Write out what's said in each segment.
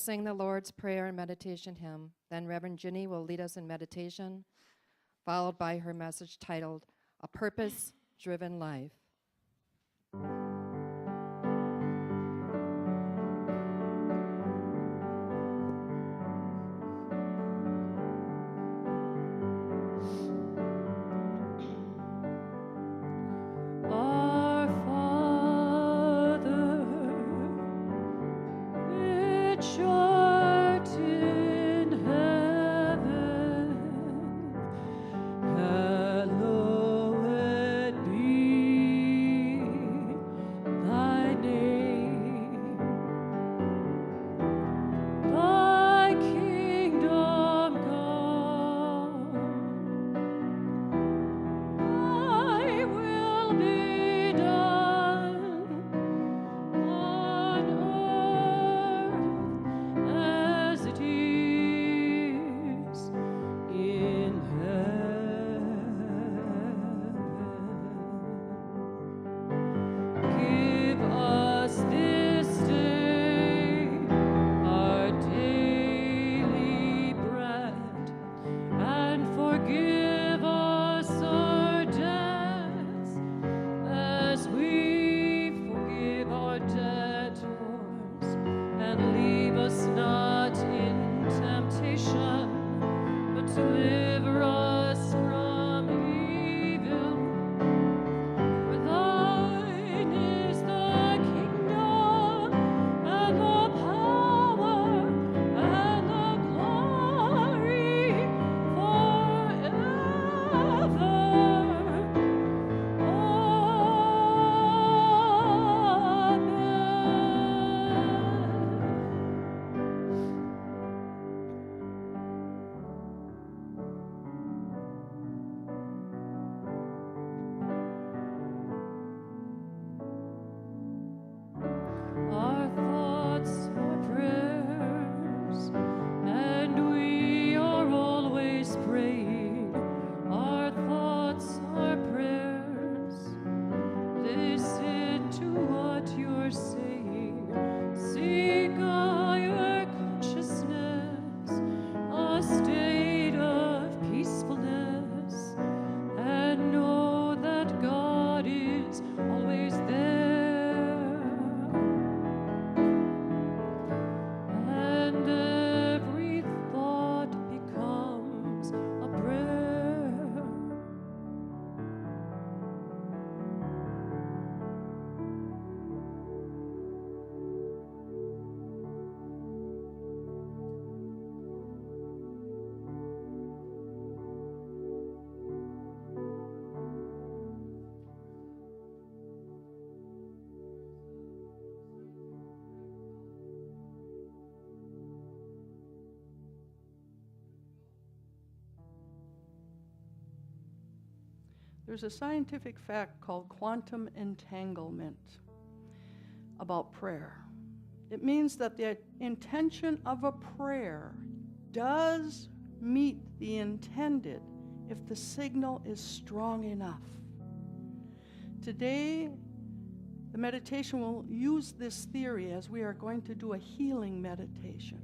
sing the Lord's Prayer and meditation hymn. Then Reverend Ginny will lead us in meditation, followed by her message titled, A Purpose-Driven Life. There's a scientific fact called quantum entanglement about prayer. It means that the intention of a prayer does meet the intended if the signal is strong enough. Today, the meditation will use this theory as we are going to do a healing meditation.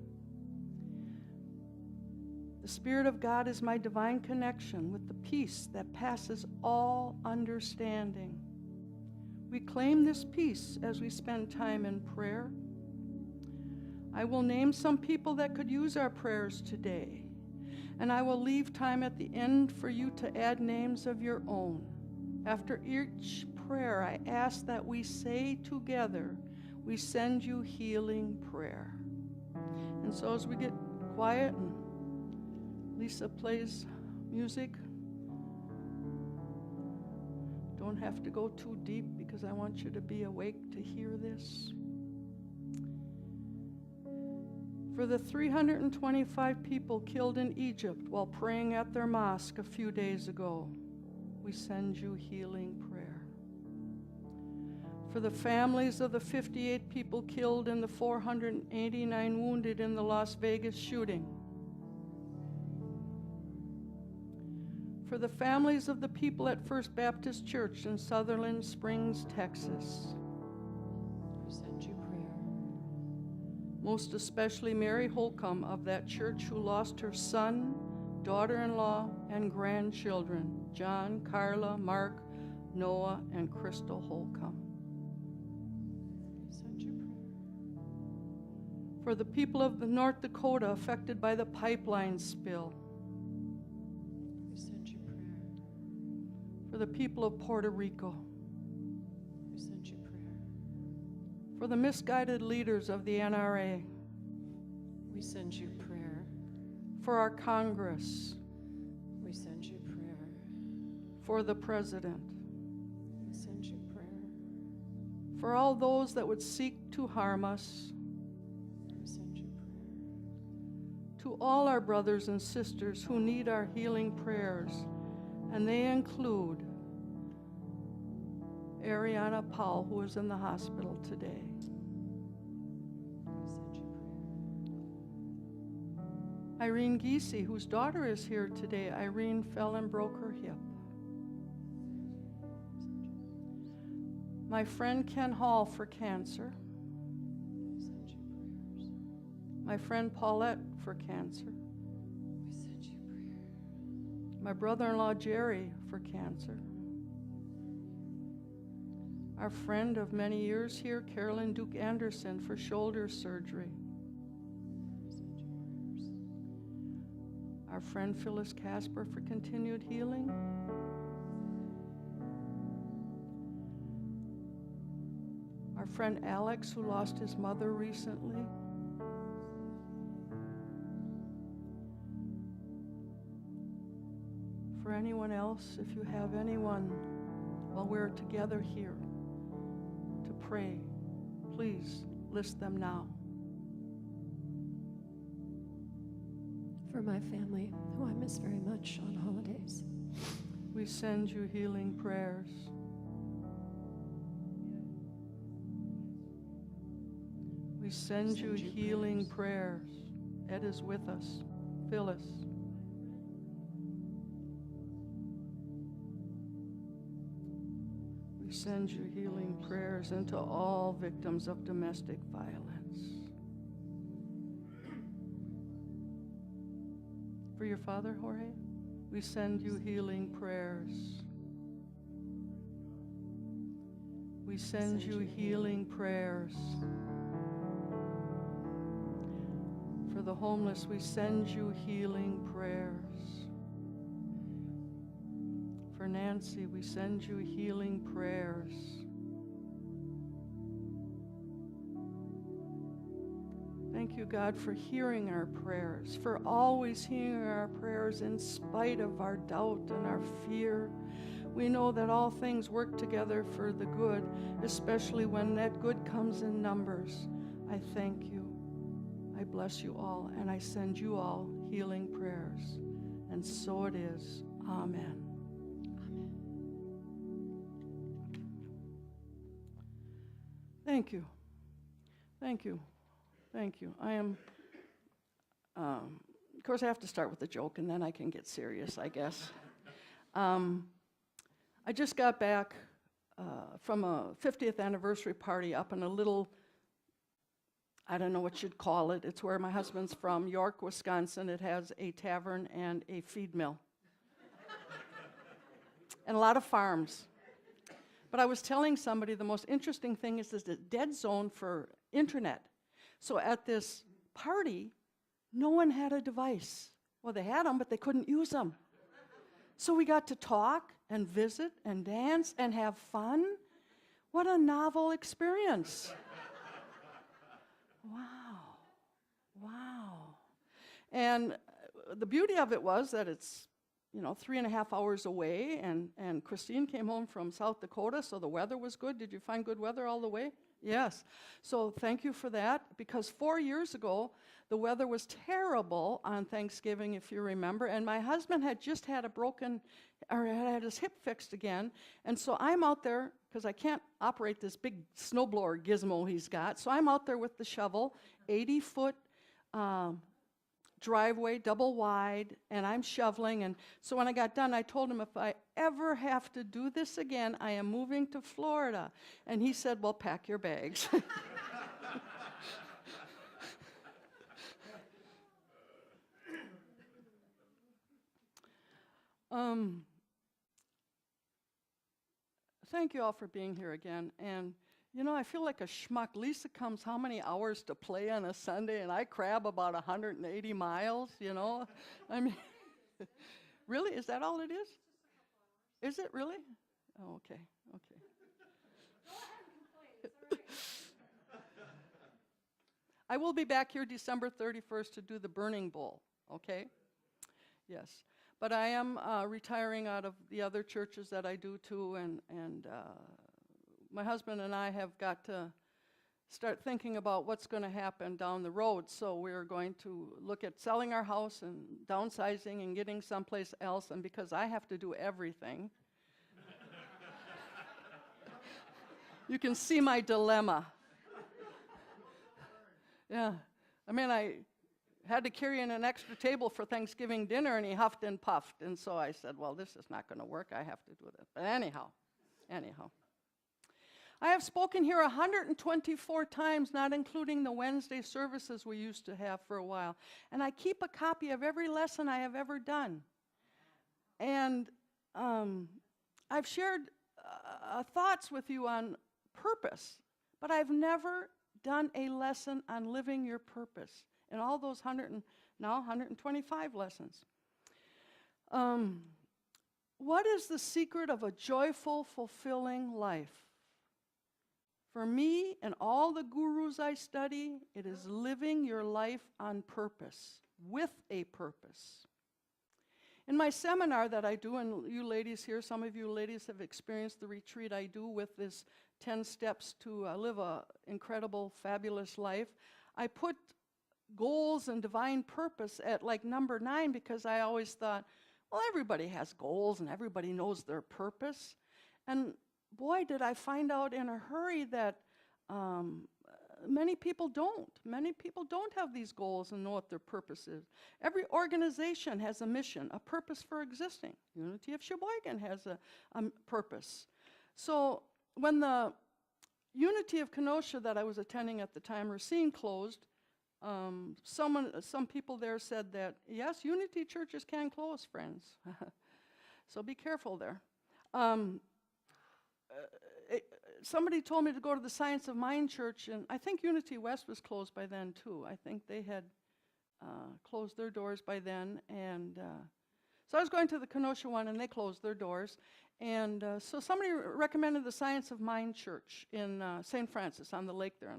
The Spirit of God is my divine connection with the peace that passes all understanding. We claim this peace as we spend time in prayer. I will name some people that could use our prayers today, and I will leave time at the end for you to add names of your own. After each prayer, I ask that we say together, we send you healing prayer. And so as we get quiet and Lisa plays music, don't have to go too deep because I want you to be awake to hear this. For the 325 people killed in Egypt while praying at their mosque a few days ago, we send you healing prayer. For the families of the 58 people killed and the 489 wounded in the Las Vegas shooting. For the families of the people at First Baptist Church in Sutherland Springs, Texas. We send you prayer. most especially Mary Holcomb of that church, who lost her son, daughter-in-law, and grandchildren, John, Carla, Mark, Noah, and Crystal Holcomb. Send your prayer. For the people of the North Dakota affected by the pipeline spill. We send your prayer. For the people of Puerto Rico. We send your prayer. For the misguided leaders of the NRA. We send you prayer. For our Congress. We send you prayer. For the President. We send you prayer. For all those that would seek to harm us. We send you prayer. To all our brothers and sisters who need our healing prayers, and they include Ariana Powell, who is in the hospital today. We send you prayer. Irene Giese, whose daughter is here today. Irene fell and broke her hip. My friend Ken Hall for cancer. We send you prayers. My friend Paulette for cancer. We send you prayer. My brother-in-law Jerry for cancer. Our friend of many years here, Carolyn Duke Anderson, for shoulder surgery. We send you prayers. Our friend Phyllis Casper for continued healing. Our friend Alex, who lost his mother recently. For anyone else, if you have anyone while we're together here to pray, please list them now. For my family, who I miss very much on holidays. We send you healing prayers. We send you healing prayers. Ed is with us. Phyllis. We send you healing prayers into all victims of domestic violence. For your father, Jorge, we send you healing prayers. We send you healing prayers. For the homeless, we send you healing prayers. For Nancy, we send you healing prayers. Thank you, God, for hearing our prayers, for always hearing our prayers in spite of our doubt and our fear. We know that all things work together for the good, especially when that good comes in numbers. I thank you. I bless you all, and I send you all healing prayers. And so it is. Amen. Thank you. Thank you. Thank you. I am, of course, I have to start with a joke, and then I can get serious, I guess. I just got back from a 50th anniversary party up in a little, I don't know what you'd call it. It's where my husband's from, York, Wisconsin. It has a tavern and a feed mill. And a lot of farms. But I was telling somebody the most interesting thing is the dead zone for internet. So at this party, no one had a device. Well, they had them, but they couldn't use them. So we got to talk and visit and dance and have fun. What a novel experience. Wow. Wow. And the beauty of it was that it's 3.5 hours away, and Christine came home from South Dakota, so the weather was good. Did you find good weather all the way? Yes. So thank you for that, because 4 years ago, the weather was terrible on Thanksgiving, if you remember, and my husband had just had had his hip fixed again, and so I'm out there, because I can't operate this big snowblower gizmo he's got, so I'm out there with the shovel, 80-foot driveway, double wide, and I'm shoveling. And so when I got done, I told him, if I ever have to do this again, I am moving to Florida. And he said, well, pack your bags. Thank you all for being here again. And, I feel like a schmuck. Lisa comes how many hours to play on a Sunday, and I crab about 180 miles, I mean, really? Is that all it is? Is it really? Oh, okay. I will be back here December 31st to do the burning bowl, okay? Yes. But I am retiring out of the other churches that I do too, and my husband and I have got to start thinking about what's going to happen down the road. So we're going to look at selling our house and downsizing and getting someplace else, and because I have to do everything, you can see my dilemma. Yeah, I mean, I had to carry in an extra table for Thanksgiving dinner, and he huffed and puffed. And so I said, well, this is not going to work. I have to do this. But anyhow. I have spoken here 124 times, not including the Wednesday services we used to have for a while. And I keep a copy of every lesson I have ever done. And I've shared thoughts with you on purpose, but I've never done a lesson on living your purpose in all those 125 lessons. What is the secret of a joyful, fulfilling life? For me and all the gurus I study, it is living your life on purpose, with a purpose. In my seminar that I do, and you ladies here, some of you ladies have experienced the retreat I do with this 10 steps to live an incredible, fabulous life. I put goals and divine purpose at like number 9 because I always thought, well, everybody has goals and everybody knows their purpose. And boy, did I find out in a hurry that many people don't. Many people don't have these goals and know what their purpose is. Every organization has a mission, a purpose for existing. Unity of Sheboygan has a purpose. So when the Unity of Kenosha that I was attending at the time, Racine closed, some people there said that, yes, Unity churches can close, friends. So be careful there. Somebody told me to go to the Science of Mind church, and I think Unity West was closed by then too. I think they had closed their doors by then, and so I was going to the Kenosha one, and they closed their doors. And so somebody recommended the Science of Mind church in St. Francis on the lake there.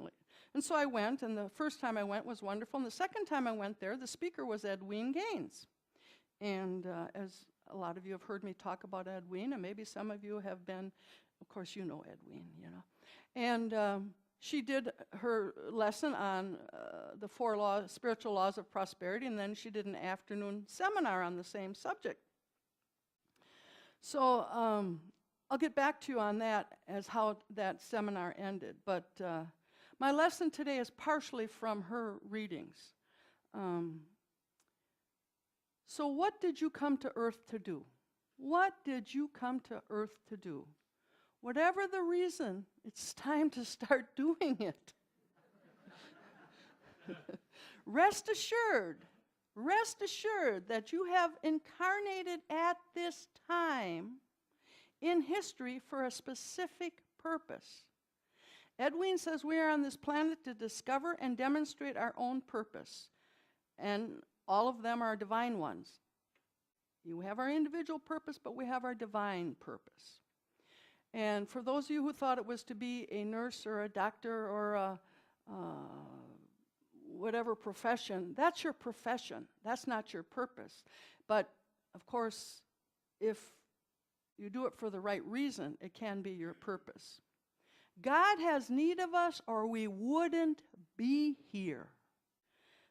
And so I went, and the first time I went was wonderful. And the second time I went there, the speaker was Edwene Gaines. And as a lot of you have heard me talk about Edwene, and maybe some of you have been, of course you know Edwene, And she did her lesson on the 4 spiritual laws of prosperity, and then she did an afternoon seminar on the same subject. So I'll get back to you on that as how that seminar ended. But my lesson today is partially from her readings. So what did you come to earth to do? What did you come to earth to do? Whatever the reason, it's time to start doing it. Rest assured that you have incarnated at this time in history for a specific purpose. Edwene says we are on this planet to discover and demonstrate our own purpose, and all of them are divine ones. You have our individual purpose, but we have our divine purpose. And for those of you who thought it was to be a nurse or a doctor or a whatever profession, that's your profession. That's not your purpose. But, of course, if you do it for the right reason, it can be your purpose. God has need of us, or we wouldn't be here.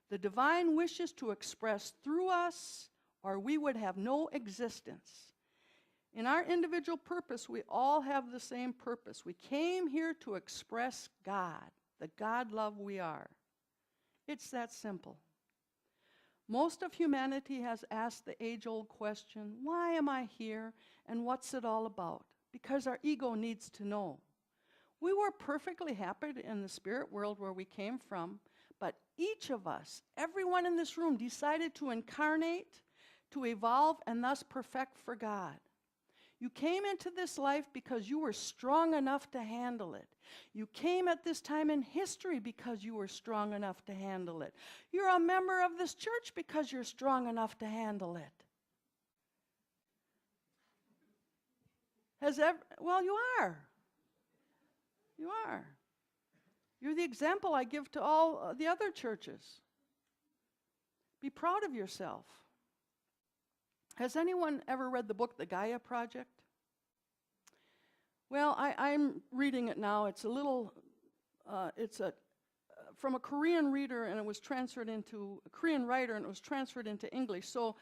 The divine wishes to express through us, or we would have no existence. In our individual purpose, we all have the same purpose. We came here to express God, the God love we are. It's that simple. Most of humanity has asked the age-old question, why am I here and what's it all about? Because our ego needs to know. We were perfectly happy in the spirit world where we came from, but each of us, everyone in this room, decided to incarnate to evolve and thus perfect for God. You came into this life because you were strong enough to handle it. You came at this time in history because you were strong enough to handle it. You're a member of this church because you're strong enough to handle it. Well, you are. You are. You're the example I give to all the other churches. Be proud of yourself. Has anyone ever read the book, The Gaia Project? Well, I'm reading it now. It's a little, from a Korean reader, and it was transferred into, a Korean writer, and it was transferred into English. So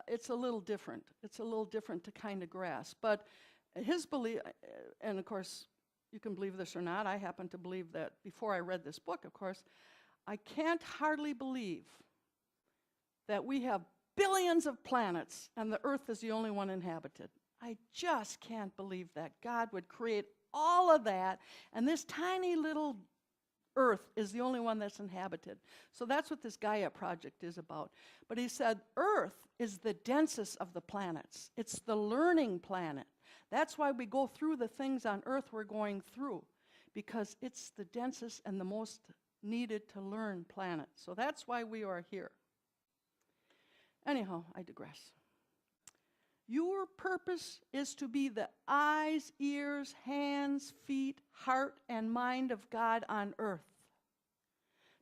it's a little different. It's a little different to kind of grasp. But his belief, and of course, you can believe this or not, I happen to believe that before I read this book, of course, I can't hardly believe that we have billions of planets and the earth is the only one inhabited. I just can't believe that God would create all of that and this tiny little earth is the only one that's inhabited. So that's what this Gaia Project is about. But he said earth is the densest of the planets. It's the learning planet. That's why we go through the things on earth we're going through, because it's the densest and the most needed to learn planet. So that's why we are here. Anyhow, I digress. Your purpose is to be the eyes, ears, hands, feet, heart, and mind of God on earth.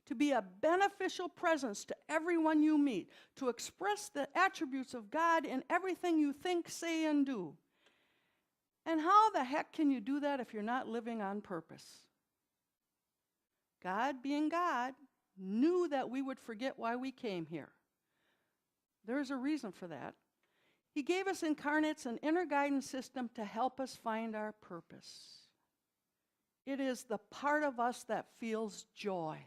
To be a beneficial presence to everyone you meet. To express the attributes of God in everything you think, say, and do. And how the heck can you do that if you're not living on purpose? God, being God, knew that we would forget why we came here. There's a reason for that. He gave us incarnates an inner guidance system to help us find our purpose. It is the part of us that feels joy.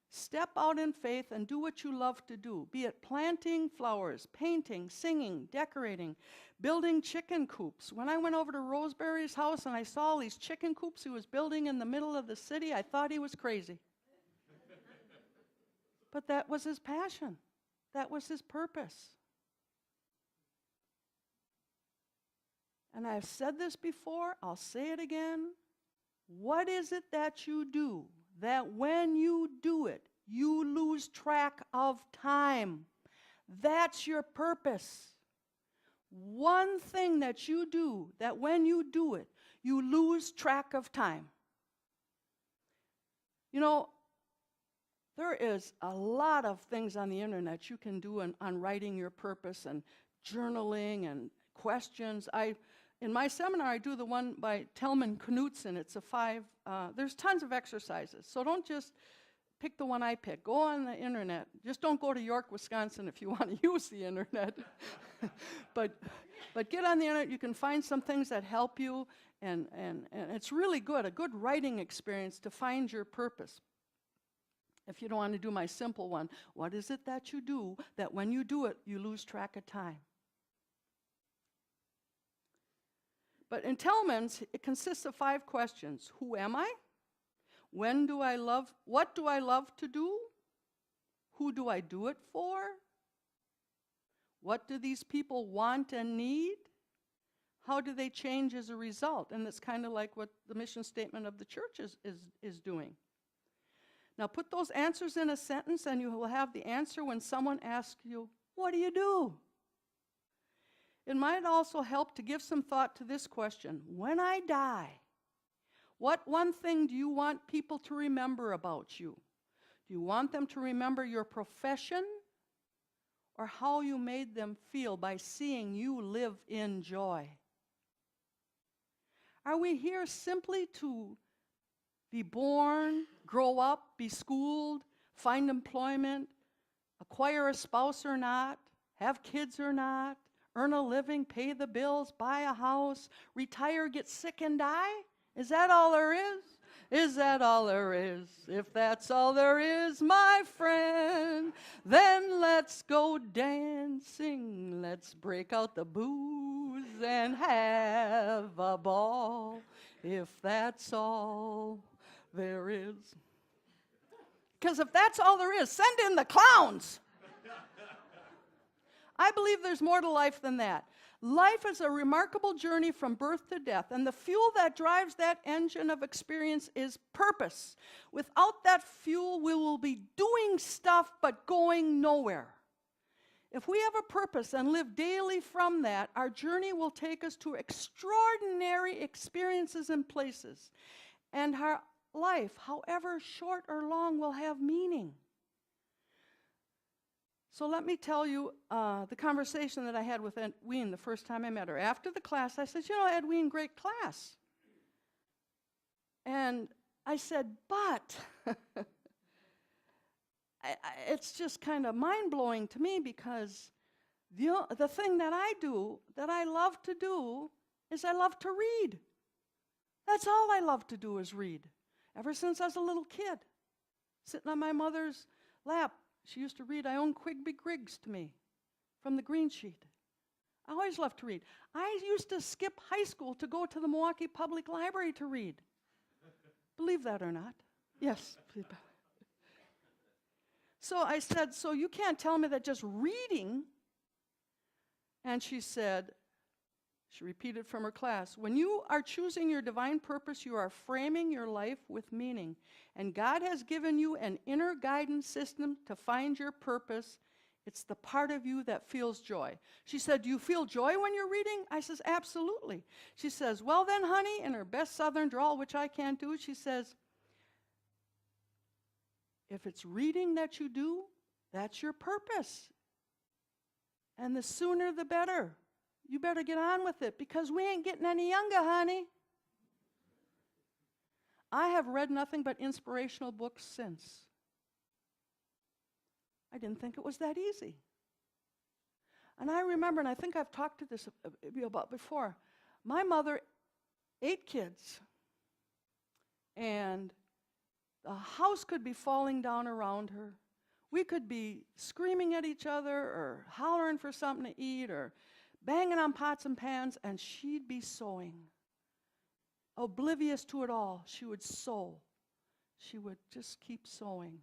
Step out in faith and do what you love to do, be it planting flowers, painting, singing, decorating, building chicken coops. When I went over to Roseberry's house and I saw all these chicken coops he was building in the middle of the city, I thought he was crazy. But that was his passion. That was his purpose. And I've said this before, I'll say it again. What is it that you do that when you do it, you lose track of time? That's your purpose. One thing that you do that when you do it, you lose track of time. You know, there is a lot of things on the internet you can do on writing your purpose and journaling and questions. In my seminar, I do the one by Telman Knutson. It's a 5, there's tons of exercises. So don't just pick the one I pick. Go on the internet. Just don't go to York, Wisconsin if you want to use the internet. but get on the internet. You can find some things that help you, and it's really good, a good writing experience to find your purpose. If you don't want to do my simple one, what is it that you do that when you do it, you lose track of time? But in Tellman's, it consists of 5 questions. Who am I? When do I love? What do I love to do? Who do I do it for? What do these people want and need? How do they change as a result? And it's kind of like what the mission statement of the church is doing. Now put those answers in a sentence and you will have the answer when someone asks you, what do you do? It might also help to give some thought to this question. When I die, what one thing do you want people to remember about you? Do you want them to remember your profession or how you made them feel by seeing you live in joy? Are we here simply to be born, grow up, be schooled, find employment, acquire a spouse or not, have kids or not, earn a living, pay the bills, buy a house, retire, get sick, and die? Is that all there is? Is that all there is? If that's all there is, my friend, then let's go dancing. Let's break out the booze and have a ball. If that's all there is. Because if that's all there is, send in the clowns. I believe there's more to life than that. Life is a remarkable journey from birth to death, and the fuel that drives that engine of experience is purpose. Without that fuel, we will be doing stuff but going nowhere. If we have a purpose and live daily from that, our journey will take us to extraordinary experiences and places. And our life, however short or long, will have meaning. So let me tell you the conversation that I had with Edwene the first time I met her. After the class, I said, you know, Edwene, great class. And I said, but it's just kind of mind-blowing to me because the thing that I do, that I love to do, is I love to read. That's all I love to do is read. Ever since I was a little kid, sitting on my mother's lap, she used to read I Own Quigley Griggs to me from the green sheet. I always loved to read. I used to skip high school to go to the Milwaukee Public Library to read. Believe that or not. Yes. So I said, so you can't tell me that just reading. And she said, she repeated from her class, when you are choosing your divine purpose, you are framing your life with meaning. And God has given you an inner guidance system to find your purpose. It's the part of you that feels joy. She said, do you feel joy when you're reading? I says, absolutely. She says, well then, honey, in her best Southern drawl, which I can't do, she says, if it's reading that you do, that's your purpose. And the sooner the better. You better get on with it because we ain't getting any younger, honey. I have read nothing but inspirational books since. I didn't think it was that easy. And I remember, and I think I've talked to this about before, my mother, 8 kids, and the house could be falling down around her. We could be screaming at each other or hollering for something to eat or banging on pots and pans, and she'd be sewing. Oblivious to it all, she would sew. She would just keep sewing.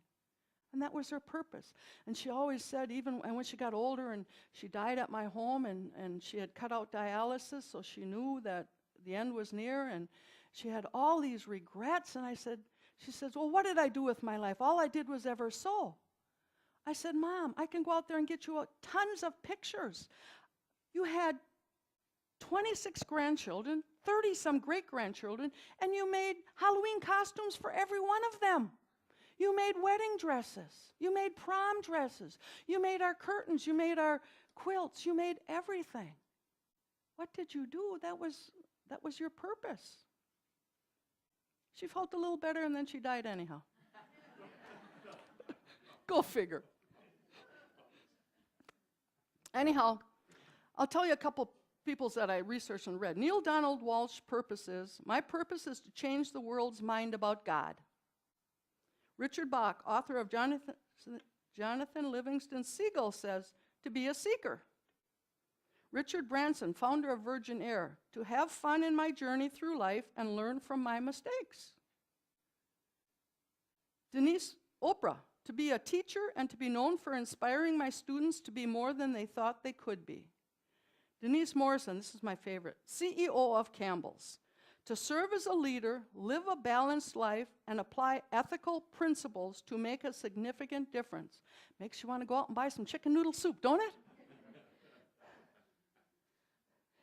And that was her purpose. And she always said, even when she got older and she died at my home and she had cut out dialysis, so she knew that the end was near, and she had all these regrets. And she says, well, what did I do with my life? All I did was ever sew. I said, Mom, I can go out there and get you tons of pictures. You had 26 grandchildren, 30-some great-grandchildren, and you made Halloween costumes for every one of them. You made wedding dresses. You made prom dresses. You made our curtains. You made our quilts. You made everything. What did you do? That was your purpose. She felt a little better, and then she died anyhow. Go figure. Anyhow, I'll tell you a couple peoples that I researched and read. Neil Donald Walsh's purpose is, my purpose is to change the world's mind about God. Richard Bach, author of Jonathan Livingston Seagull, says, to be a seeker. Richard Branson, founder of Virgin Air, to have fun in my journey through life and learn from my mistakes. Denise Oprah, to be a teacher and to be known for inspiring my students to be more than they thought they could be. Denise Morrison, this is my favorite, CEO of Campbell's, to serve as a leader, live a balanced life, and apply ethical principles to make a significant difference. Makes you want to go out and buy some chicken noodle soup, don't it?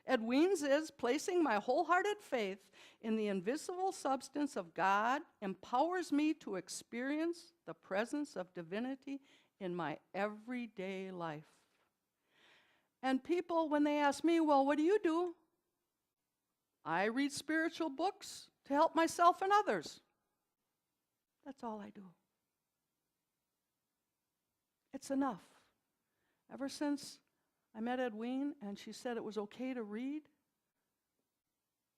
Edwene's is placing my wholehearted faith in the invisible substance of God empowers me to experience the presence of divinity in my everyday life. And people, when they ask me, well, what do you do? I read spiritual books to help myself and others. That's all I do. It's enough. Ever since I met Edwene and she said it was okay to read,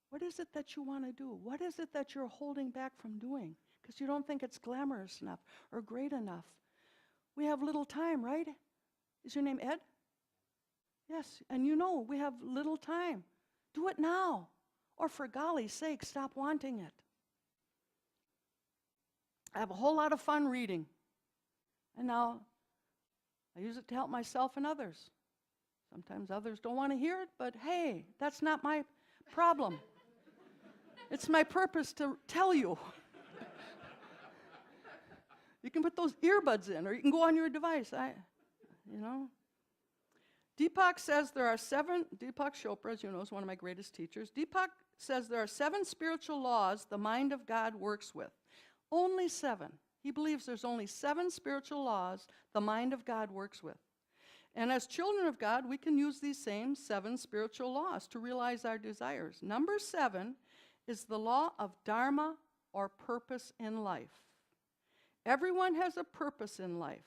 what is it that you want to do? What is it that you're holding back from doing? Because you don't think it's glamorous enough or great enough. We have little time, right? Is your name Ed? Yes, and you know we have little time. Do it now. Or for golly's sake, stop wanting it. I have a whole lot of fun reading. And now I use it to help myself and others. Sometimes others don't want to hear it, but hey, that's not my problem. It's my purpose to tell you. You can put those earbuds in, or you can go on your device. Deepak says there are 7, Deepak Chopra, as you know, is one of my greatest teachers. Deepak says there are 7 spiritual laws the mind of God works with. Only 7. He believes there's only 7 spiritual laws the mind of God works with. And as children of God, we can use these same 7 spiritual laws to realize our desires. Number 7 is the law of dharma, or purpose in life. Everyone has a purpose in life,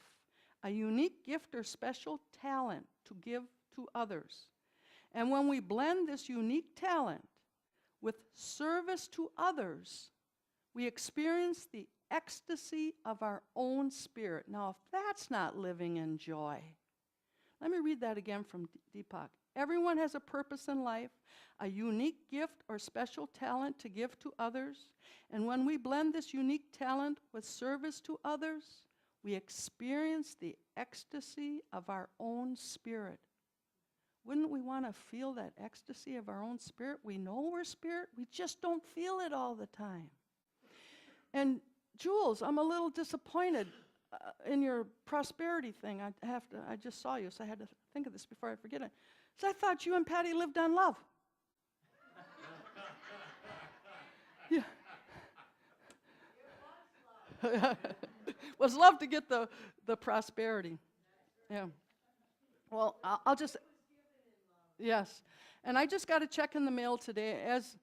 a unique gift or special talent to give to others. And when we blend this unique talent with service to others, we experience the ecstasy of our own spirit. Now, if that's not living in joy, let me read that again from Deepak. Everyone has a purpose in life, a unique gift or special talent to give to others. And when we blend this unique talent with service to others, we experience the ecstasy of our own spirit. Wouldn't we want to feel that ecstasy of our own spirit? We know we're spirit, we just don't feel it all the time. And Jules, I'm a little disappointed in your prosperity thing. I just saw you, so I had to think of this before I forget it. So I thought you and Patty lived on love. Yeah. Was love to get the prosperity. Yeah. Well, I'll just, yes. And I just got a check in the mail today. As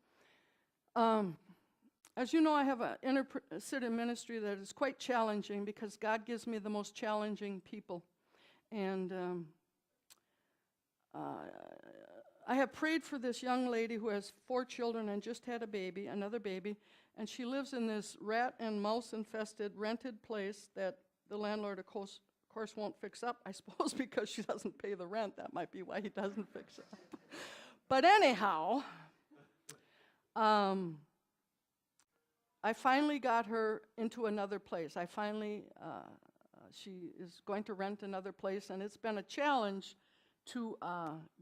you know, I have an inner city ministry that is quite challenging because God gives me the most challenging people. And I have prayed for this young lady who has 4 children and just had another baby, and she lives in this rat and mouse infested rented place that the landlord, of course, won't fix up. I suppose because she doesn't pay the rent. That might be why he doesn't fix it up. But anyhow, I finally got her into another place. She is going to rent another place, and it's been a challenge to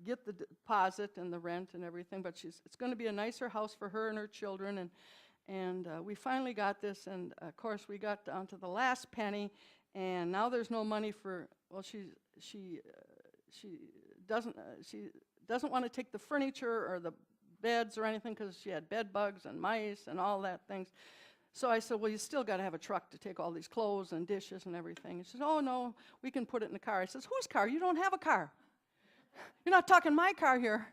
get the deposit and the rent and everything, but it's going to be a nicer house for her and her children, and we finally got this, and of course we got down to the last penny, and now there's no money for, well, she doesn't want to take the furniture or the beds or anything because she had bed bugs and mice and all that things. So I said, well, you still got to have a truck to take all these clothes and dishes and everything. She says, oh, no, we can put it in the car. I says, whose car? You don't have a car. You're not talking my car here.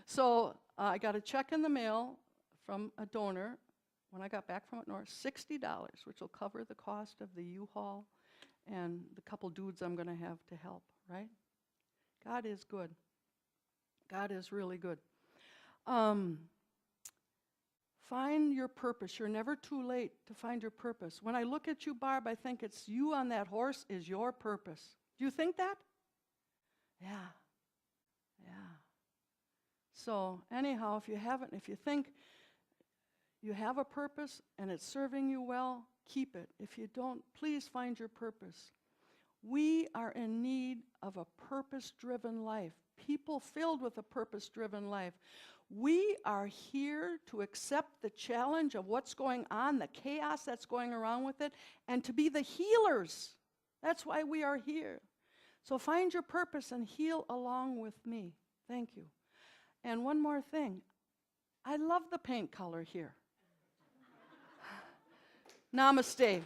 So I got a check in the mail from a donor when I got back from up north, $60, which will cover the cost of the U-Haul and the couple dudes I'm going to have to help, right? God is good. God is really good. Find your purpose. You're never too late to find your purpose. When I look at you, Barb, I think it's you on that horse is your purpose. Do you think that? Yeah. So anyhow, if you think you have a purpose and it's serving you well, keep it. If you don't, please find your purpose. We are in need of a purpose-driven life. People filled with a purpose-driven life. We are here to accept the challenge of what's going on, the chaos that's going around with it, and to be the healers. That's why we are here. So find your purpose and heal along with me. Thank you. And one more thing. I love the paint color here. Namaste.